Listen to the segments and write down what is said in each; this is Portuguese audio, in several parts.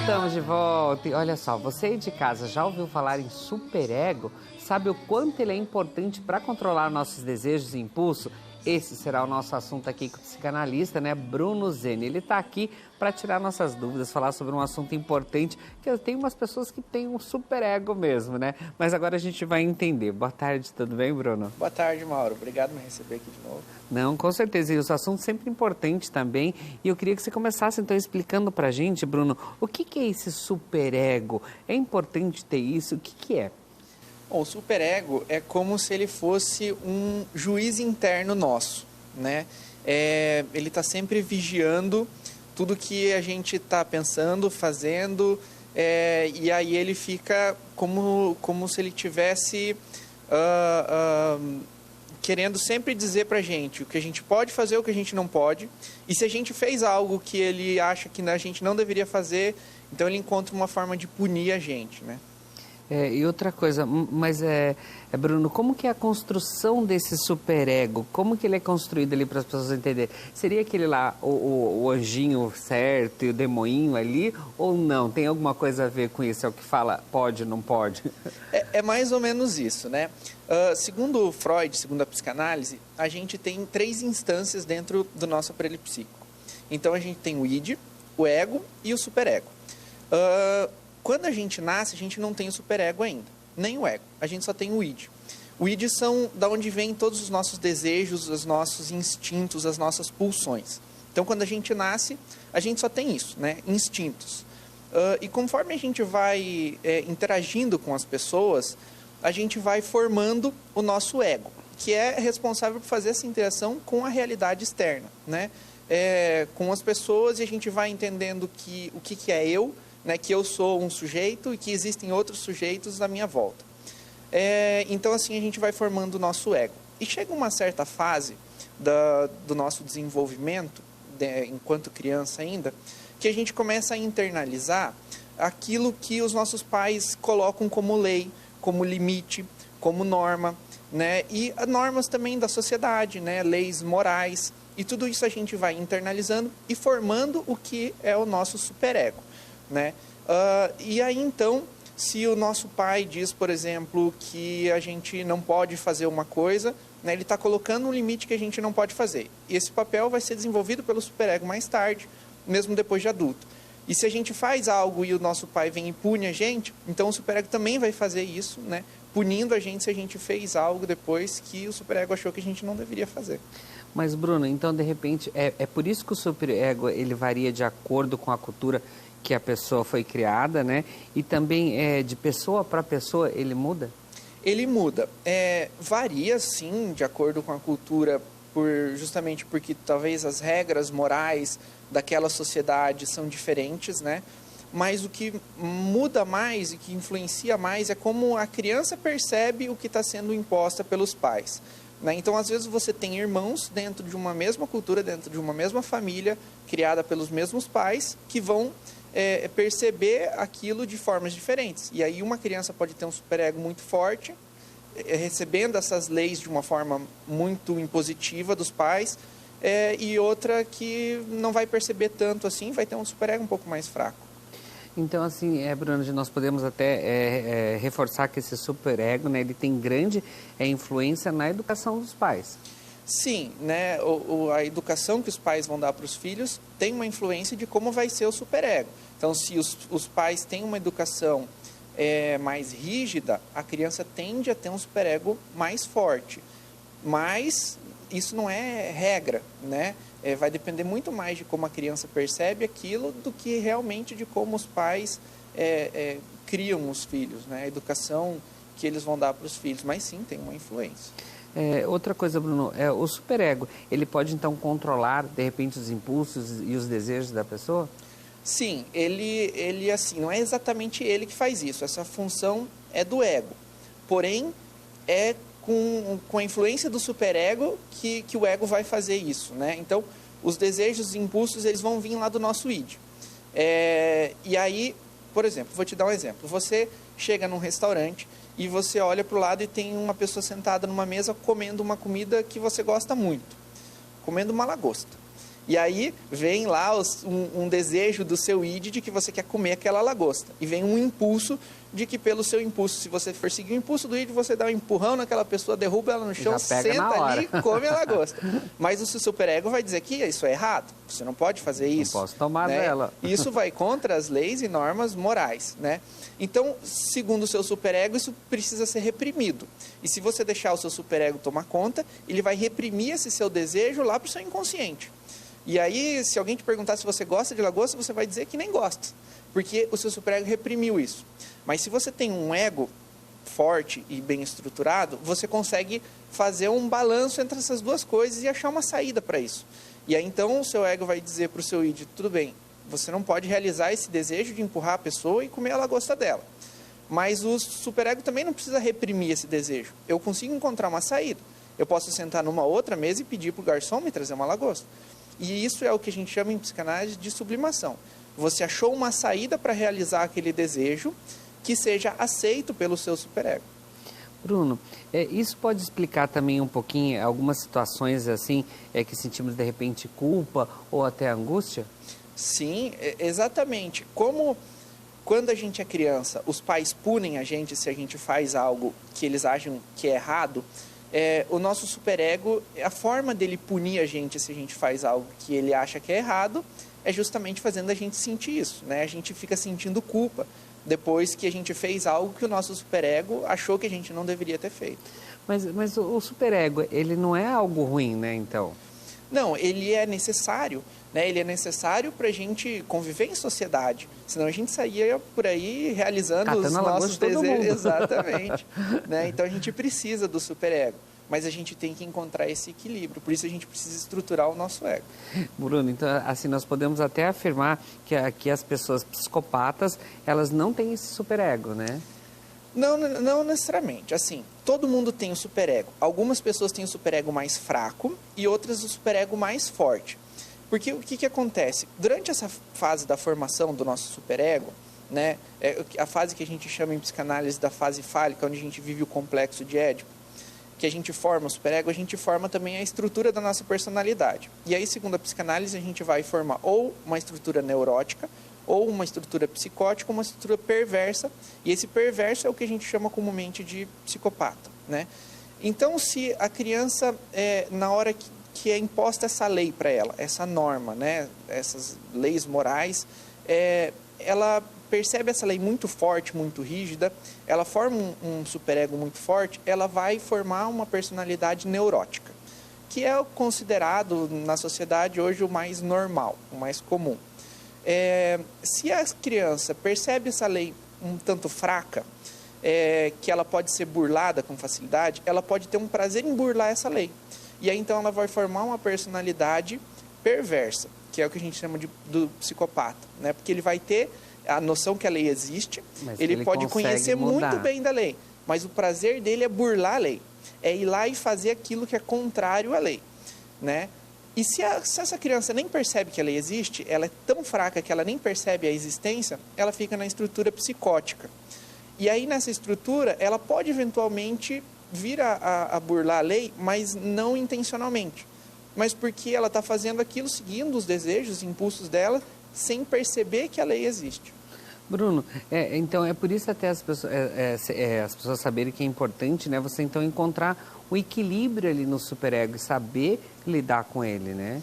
Estamos de volta e olha só, você aí de casa já ouviu falar em superego? Sabe o quanto ele é importante para controlar nossos desejos e impulso? Esse será o nosso assunto aqui com o psicanalista, né, Bruno Zeni. Ele está aqui para tirar nossas dúvidas, falar sobre um assunto importante, que tem umas pessoas que têm um superego mesmo, né? Mas agora a gente vai entender. Boa tarde, tudo bem, Bruno? Boa tarde, Mauro. Obrigado por me receber aqui de novo. Não, com certeza. E os assuntos sempre importantes também. E eu queria que você começasse, então, explicando para a gente, Bruno, o que é esse superego? É importante ter isso? O que é? Bom, o superego é como se ele fosse um juiz interno nosso, né? Ele está sempre vigiando tudo que a gente está pensando, fazendo, e aí ele fica como se ele tivesse querendo sempre dizer para a gente o que a gente pode fazer, o que a gente não pode, e se a gente fez algo que ele acha que a gente não deveria fazer, então ele encontra uma forma de punir a gente, né? E outra coisa, mas Bruno, como que é a construção desse superego? Como que ele é construído ali para as pessoas entenderem? Seria aquele lá, o anjinho certo e o demoinho ali, ou não? Tem alguma coisa a ver com isso? É o que fala pode, não pode? É mais ou menos isso, né? Segundo Freud, segundo a psicanálise, a gente tem 3 instâncias dentro do nosso aparelho psíquico. Então a gente tem o id, o ego e o superego. Quando a gente nasce, a gente não tem o superego ainda, nem o ego, a gente só tem o id. O id são da onde vêm todos os nossos desejos, os nossos instintos, as nossas pulsões. Então, quando a gente nasce, a gente só tem isso, né? Instintos. E conforme a gente vai interagindo com as pessoas, a gente vai formando o nosso ego, que é responsável por fazer essa interação com a realidade externa, né? Com as pessoas, e a gente vai entendendo o que é eu, né, que eu sou um sujeito e que existem outros sujeitos à minha volta. Então, assim, a gente vai formando o nosso ego. E chega uma certa fase do nosso desenvolvimento, enquanto criança ainda, que a gente começa a internalizar aquilo que os nossos pais colocam como lei, como limite, como norma, né? E normas também da sociedade, né? Leis morais. E tudo isso a gente vai internalizando e formando o que é o nosso superego, né? E aí, então, se o nosso pai diz, por exemplo, que a gente não pode fazer uma coisa, né, ele está colocando um limite que a gente não pode fazer. E esse papel vai ser desenvolvido pelo superego mais tarde, mesmo depois de adulto. E se a gente faz algo e o nosso pai vem e pune a gente, então o superego também vai fazer isso, né, punindo a gente se a gente fez algo depois que o superego achou que a gente não deveria fazer. Mas, Bruno, então, de repente, é por isso que o superego ele varia de acordo com a cultura que a pessoa foi criada, né? E também de pessoa para pessoa ele muda? Ele muda. Varia, sim, de acordo com a cultura, justamente porque talvez as regras morais daquela sociedade são diferentes, né? Mas o que muda mais e que influencia mais é como a criança percebe o que está sendo imposta pelos pais, né? Então, às vezes, você tem irmãos dentro de uma mesma cultura, dentro de uma mesma família, criada pelos mesmos pais, que vão perceber aquilo de formas diferentes. E aí uma criança pode ter um superego muito forte, recebendo essas leis de uma forma muito impositiva dos pais, e outra que não vai perceber tanto assim, vai ter um superego um pouco mais fraco. Então, assim, Bruno, nós podemos até reforçar que esse superego, né, ele tem grande influência na educação dos pais. Sim, né, a educação que os pais vão dar para os filhos tem uma influência de como vai ser o superego. Então, se os pais têm uma educação mais rígida, a criança tende a ter um superego mais forte. Mas isso não é regra, né? Vai depender muito mais de como a criança percebe aquilo do que realmente de como os pais criam os filhos, né? A educação que eles vão dar para os filhos. Mas sim, tem uma influência. Outra coisa, Bruno, o superego, ele pode então controlar, de repente, os impulsos e os desejos da pessoa? Sim, ele assim, não é exatamente ele que faz isso, essa função é do ego. Porém, é com a influência do superego que o ego vai fazer isso, né? Então, os desejos e impulsos, eles vão vir lá do nosso id. E aí, por exemplo, vou te dar um exemplo. Você chega num restaurante e você olha para o lado e tem uma pessoa sentada numa mesa comendo uma comida que você gosta muito, comendo uma lagosta. E aí vem lá um desejo do seu id de que você quer comer aquela lagosta. E vem um impulso de que pelo seu impulso, se você for seguir o impulso do id, você dá um empurrão naquela pessoa, derruba ela no chão, senta ali e come a lagosta. Mas o seu superego vai dizer que isso é errado, você não pode fazer isso. Não posso tomar né? dela. Isso vai contra as leis e normas morais, né? Então, segundo o seu superego, isso precisa ser reprimido. E se você deixar o seu superego tomar conta, ele vai reprimir esse seu desejo lá para o seu inconsciente. E aí, se alguém te perguntar se você gosta de lagosta, você vai dizer que nem gosta, porque o seu superego reprimiu isso. Mas se você tem um ego forte e bem estruturado, você consegue fazer um balanço entre essas duas coisas e achar uma saída para isso. E aí, então, o seu ego vai dizer para o seu id, tudo bem, você não pode realizar esse desejo de empurrar a pessoa e comer a lagosta dela. Mas o superego também não precisa reprimir esse desejo. Eu consigo encontrar uma saída. Eu posso sentar numa outra mesa e pedir para o garçom me trazer uma lagosta. E isso é o que a gente chama em psicanálise de sublimação. Você achou uma saída para realizar aquele desejo que seja aceito pelo seu superego. Bruno, isso pode explicar também um pouquinho algumas situações assim que sentimos de repente culpa ou até angústia? Sim, exatamente. Como quando a gente é criança, os pais punem a gente se a gente faz algo que eles acham que é errado, o nosso superego, a forma dele punir a gente se a gente faz algo que ele acha que é errado, é justamente fazendo a gente sentir isso, né? A gente fica sentindo culpa depois que a gente fez algo que o nosso superego achou que a gente não deveria ter feito. Mas o superego, ele não é algo ruim, né, então? Não, ele é necessário, né? Ele é necessário para a gente conviver em sociedade. Senão a gente saía por aí realizando catando os nossos desejos. Exatamente. Né? Então a gente precisa do superego. Mas a gente tem que encontrar esse equilíbrio. Por isso a gente precisa estruturar o nosso ego. Bruno, então assim, nós podemos até afirmar que as pessoas psicopatas, elas não têm esse superego, né? Não necessariamente. Assim, todo mundo tem o superego. Algumas pessoas têm o superego mais fraco e outras o superego mais forte. Porque o que acontece? Durante essa fase da formação do nosso superego, né, a fase que a gente chama em psicanálise da fase fálica, onde a gente vive o complexo de Édipo, que a gente forma o superego, a gente forma também a estrutura da nossa personalidade. E aí, segundo a psicanálise, a gente vai formar ou uma estrutura neurótica, ou uma estrutura psicótica, ou uma estrutura perversa, e esse perverso é o que a gente chama comumente de psicopata, né? Então, se a criança, na hora que é imposta essa lei para ela, essa norma, né, essas leis morais, ela percebe essa lei muito forte, muito rígida, ela forma um superego muito forte, ela vai formar uma personalidade neurótica, que é considerado na sociedade hoje o mais normal, o mais comum. Se a criança percebe essa lei um tanto fraca, que ela pode ser burlada com facilidade, ela pode ter um prazer em burlar essa lei. E aí então ela vai formar uma personalidade perversa, que é o que a gente chama do psicopata, né? Porque ele vai ter a noção que a lei existe, ele pode conhecer muito bem da lei, mas o prazer dele é burlar a lei, é ir lá e fazer aquilo que é contrário à lei, né? E se essa criança nem percebe que a lei existe, ela é tão fraca que ela nem percebe a existência, ela fica na estrutura psicótica. E aí nessa estrutura, ela pode eventualmente vir a burlar a lei, mas não intencionalmente, mas porque ela está fazendo aquilo seguindo os desejos, os impulsos dela, sem perceber que a lei existe. Bruno, então é por isso até as pessoas saberem que é importante, né, você então encontrar o equilíbrio ali no superego e saber lidar com ele, né?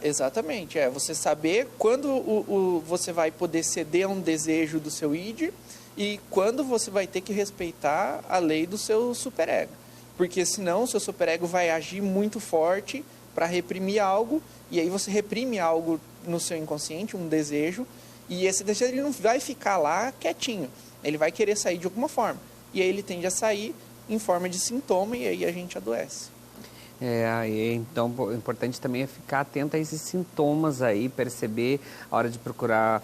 Exatamente. Você saber quando você vai poder ceder a um desejo do seu id e quando você vai ter que respeitar a lei do seu superego. Porque senão o seu superego vai agir muito forte para reprimir algo, e aí você reprime algo no seu inconsciente, um desejo, e esse desejo ele não vai ficar lá quietinho, ele vai querer sair de alguma forma, e aí ele tende a sair em forma de sintoma, e aí a gente adoece. Então o importante também é ficar atento a esses sintomas aí, perceber a hora de procurar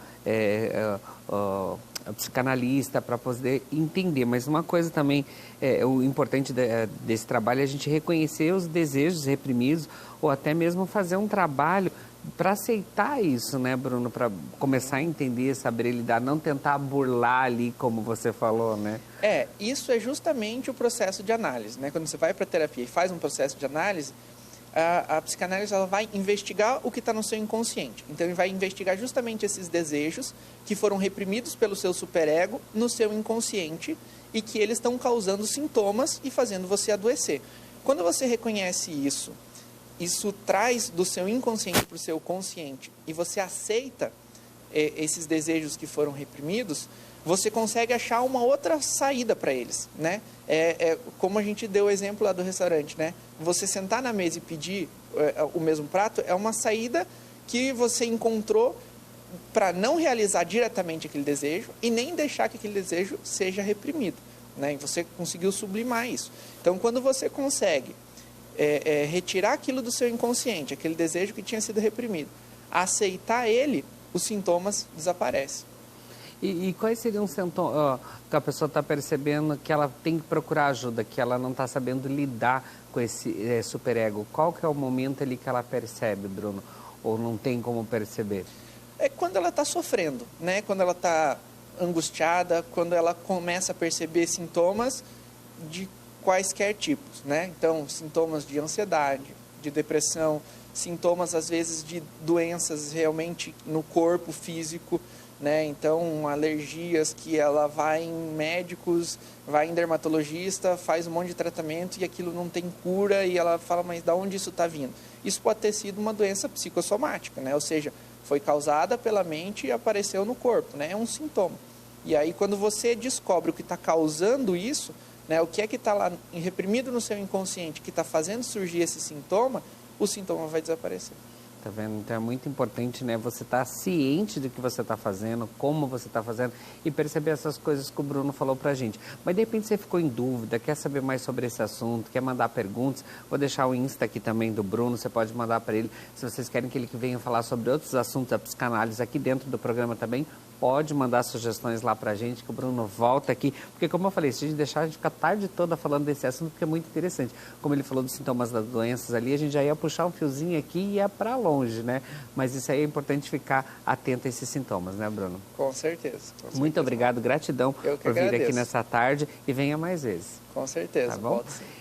a psicanalista para poder entender. Mas uma coisa também, o importante desse trabalho é a gente reconhecer os desejos reprimidos ou até mesmo fazer um trabalho para aceitar isso, né, Bruno? Para começar a entender, saber lidar, não tentar burlar ali, como você falou, né? Isso é justamente o processo de análise, né? Quando você vai para a terapia e faz um processo de análise, a psicanálise ela vai investigar o que está no seu inconsciente. Então, ele vai investigar justamente esses desejos que foram reprimidos pelo seu superego no seu inconsciente e que eles estão causando sintomas e fazendo você adoecer. Quando você reconhece isso, isso traz do seu inconsciente para o seu consciente e você aceita esses desejos que foram reprimidos, você consegue achar uma outra saída para eles, né? Como a gente deu o exemplo lá do restaurante, né? Você sentar na mesa e pedir o mesmo prato é uma saída que você encontrou para não realizar diretamente aquele desejo e nem deixar que aquele desejo seja reprimido, né? E você conseguiu sublimar isso. Então, quando você consegue retirar aquilo do seu inconsciente, aquele desejo que tinha sido reprimido, aceitar ele, os sintomas desaparecem. E quais seriam os sintomas que a pessoa está percebendo que ela tem que procurar ajuda, que ela não está sabendo lidar com esse superego? Qual que é o momento ali que ela percebe, Bruno? Ou não tem como perceber? É quando ela está sofrendo, né? Quando ela está angustiada, quando ela começa a perceber sintomas de quaisquer tipos, né? Então, sintomas de ansiedade, de depressão, sintomas às vezes de doenças realmente no corpo físico, né? Então, alergias que ela vai em médicos, vai em dermatologista, faz um monte de tratamento e aquilo não tem cura e ela fala, mas de onde isso está vindo? Isso pode ter sido uma doença psicossomática, né? Ou seja, foi causada pela mente e apareceu no corpo, né? É um sintoma. E aí, quando você descobre o que está causando isso, né? O que é que está lá reprimido no seu inconsciente que está fazendo surgir esse sintoma, o sintoma vai desaparecer. Tá vendo? Então é muito importante, né? Você estar ciente do que você está fazendo, como você está fazendo e perceber essas coisas que o Bruno falou pra gente. Mas de repente você ficou em dúvida, quer saber mais sobre esse assunto, quer mandar perguntas, vou deixar o Insta aqui também do Bruno, você pode mandar para ele. Se vocês querem que ele venha falar sobre outros assuntos da psicanálise aqui dentro do programa também, pode mandar sugestões lá pra gente, que o Bruno volta aqui. Porque, como eu falei, se a gente deixar, a gente fica a tarde toda falando desse assunto, porque é muito interessante. Como ele falou dos sintomas das doenças ali, a gente já ia puxar um fiozinho aqui e ia pra longe, né? Mas isso aí é importante ficar atento a esses sintomas, né, Bruno? Com certeza. Muito obrigado, gratidão por vir aqui nessa tarde e venha mais vezes. Com certeza. Tá bom?